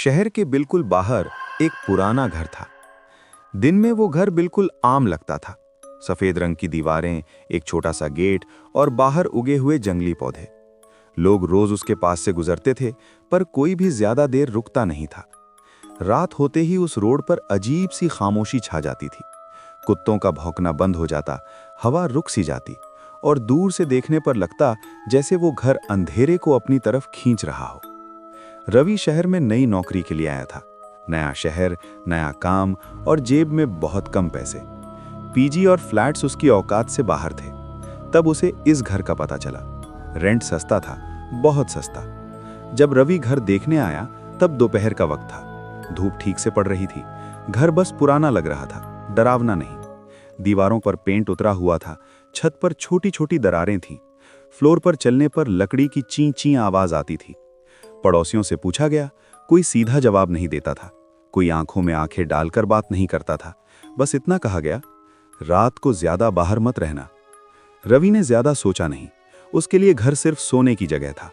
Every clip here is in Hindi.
शहर के बिल्कुल बाहर एक पुराना घर था। दिन में वो घर बिल्कुल आम लगता था। सफेद रंग की दीवारें, एक छोटा सा गेट और बाहर उगे हुए जंगली पौधे। लोग रोज उसके पास से गुजरते थे, पर कोई भी ज्यादा देर रुकता नहीं था। रात होते ही उस रोड पर अजीब सी खामोशी छा जाती थी। कुत्तों का भौंकना बंद हो जाता, हवा रुक सी जाती और दूर से देखने पर लगता जैसे वो घर अंधेरे को अपनी तरफ खींच रहा हो। रवि शहर में नई नौकरी के लिए आया था। नया शहर, नया काम और जेब में बहुत कम पैसे। पीजी और फ्लैट्स उसकी औकात से बाहर थे। तब उसे इस घर का पता चला। रेंट सस्ता था, बहुत सस्ता। जब रवि घर देखने आया तब दोपहर का वक्त था। धूप ठीक से पड़ रही थी। घर बस पुराना लग रहा था, डरावना नहीं। दीवारों पर पेंट उतरा हुआ था, छत पर छोटी छोटी दरारें थीं। फ्लोर पर चलने पर लकड़ी की ची ची आवाज आती थी। पड़ोसियों से पूछा गया, कोई सीधा जवाब नहीं देता था। कोई आंखों में आंखें डालकर बात नहीं करता था। बस इतना कहा गया, रात को ज्यादा बाहर मत रहना। रवि ने ज्यादा सोचा नहीं। उसके लिए घर सिर्फ सोने की जगह था।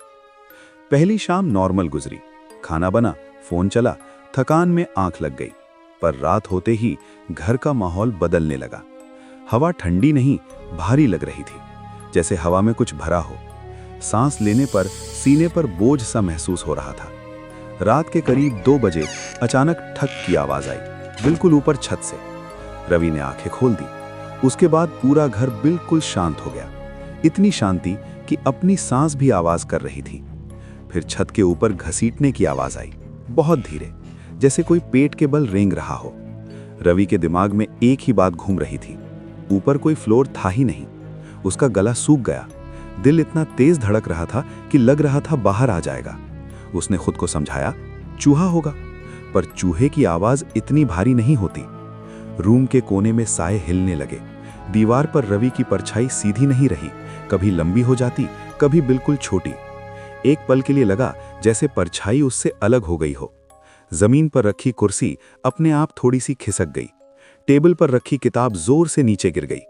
पहली शाम नॉर्मल गुजरी। खाना बना, फोन चला, थकान में आंख लग गई। पर रात होते ही घर का माहौल बदलने लगा। हवा ठंडी नहीं, भारी लग रही थी, जैसे हवा में कुछ भरा हो। सांस लेने पर सीने पर बोझ सा महसूस हो रहा था। रात के करीब 2 बजे अचानक ठक की आवाज आई, बिल्कुल ऊपर छत से। रवि ने आंखें खोल दी। उसके बाद पूरा घर बिल्कुल शांत हो गया। इतनी शांति कि अपनी सांस भी आवाज कर रही थी। फिर छत के ऊपर घसीटने की आवाज आई, बहुत धीरे, जैसे कोई पेट के बल रेंग रहा हो। रवि के दिमाग में एक ही बात घूम रही थी, ऊपर कोई फ्लोर था ही नहीं। उसका गला सूख गया। दिल इतना तेज धड़क रहा था कि लग रहा था बाहर आ जाएगा। उसने खुद को समझाया, चूहा होगा। पर चूहे की आवाज इतनी भारी नहीं होती। रूम के कोने में साए हिलने लगे। दीवार पर रवि की परछाई सीधी नहीं रही, कभी लंबी हो जाती, कभी बिल्कुल छोटी। एक पल के लिए लगा जैसे परछाई उससे अलग हो गई हो। जमीन पर रखी कुर्सी अपने आप थोड़ी सी खिसक गई। टेबल पर रखी किताब जोर से नीचे गिर गई।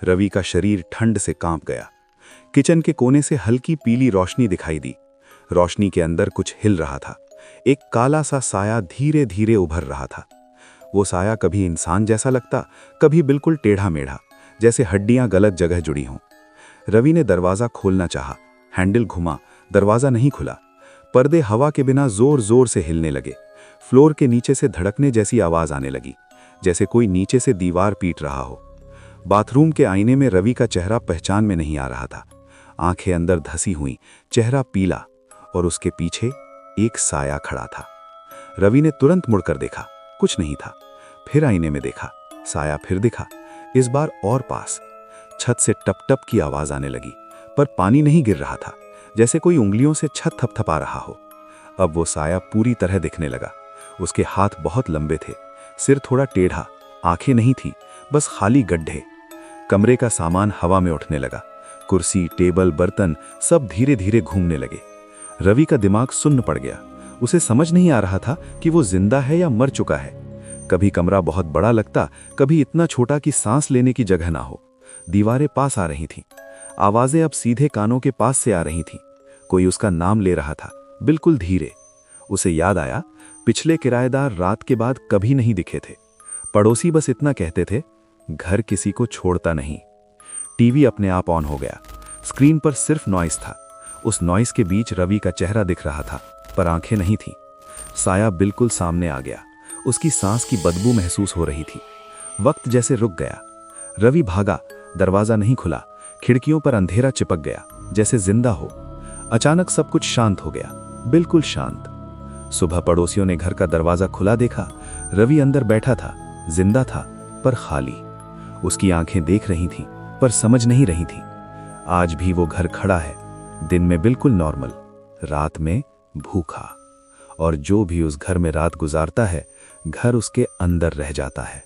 रवि का शरीर ठंड से कांप गया। किचन के कोने से हल्की पीली रोशनी दिखाई दी। रोशनी के अंदर कुछ हिल रहा था। एक काला सा साया धीरे धीरे उभर रहा था। वो साया कभी इंसान जैसा लगता, कभी बिल्कुल टेढ़ा मेढ़ा, जैसे हड्डियां गलत जगह जुड़ी हों। रवि ने दरवाजा खोलना चाहा, हैंडल घुमा, दरवाजा नहीं खुला। पर्दे हवा के बिना जोर जोर से हिलने लगे। फ्लोर के नीचे से धड़कने जैसी आवाज आने लगी, जैसे कोई नीचे से दीवार पीट रहा हो। बाथरूम के आईने में रवि का चेहरा पहचान में नहीं आ रहा था। आंखें अंदर धसी हुई, चेहरा पीला, और उसके पीछे एक साया खड़ा था। रवि ने तुरंत मुड़कर देखा, कुछ नहीं था। फिर आईने में देखा, साया फिर दिखा, इस बार और पास। छत से टप टप की आवाज आने लगी, पर पानी नहीं गिर रहा था, जैसे कोई उंगलियों से छत थपथपा रहा हो। अब वो साया पूरी तरह दिखने लगा। उसके हाथ बहुत लंबे थे, सिर थोड़ा टेढ़ा, आंखें नहीं थी, बस खाली गड्ढे। कमरे का सामान हवा में उठने लगा। कुर्सी, टेबल, बर्तन सब धीरे धीरे घूमने लगे। रवि का दिमाग सुन्न पड़ गया। उसे समझ नहीं आ रहा था कि वो जिंदा है या मर चुका है। कभी कमरा बहुत बड़ा लगता, कभी इतना छोटा कि सांस लेने की जगह ना हो। दीवारें पास आ रही थीं। आवाजें अब सीधे कानों के पास से आ रही थीं। कोई उसका नाम ले रहा था, बिल्कुल धीरे। उसे याद आया, पिछले किराएदार रात के बाद कभी नहीं दिखे थे। पड़ोसी बस इतना कहते थे, घर किसी को छोड़ता नहीं। टीवी अपने आप ऑन हो गया। स्क्रीन पर सिर्फ नॉइस था। उस नॉइस के बीच रवि का चेहरा दिख रहा था, पर आंखें नहीं थीं। साया बिल्कुल सामने आ गया। उसकी सांस की बदबू महसूस हो रही थी। वक्त जैसे रुक गया। रवि भागा, दरवाजा नहीं खुला। खिड़कियों पर अंधेरा चिपक गया, जैसे जिंदा हो। अचानक सब कुछ शांत हो गया, बिल्कुल शांत। सुबह पड़ोसियों ने घर का दरवाजा खुला देखा। रवि अंदर बैठा था, जिंदा था, पर खाली। उसकी आंखें देख रही थीं, पर समझ नहीं रही थीं। आज भी वो घर खड़ा है, दिन में बिल्कुल नॉर्मल, रात में भूखा। और जो भी उस घर में रात गुजारता है, घर उसके अंदर रह जाता है।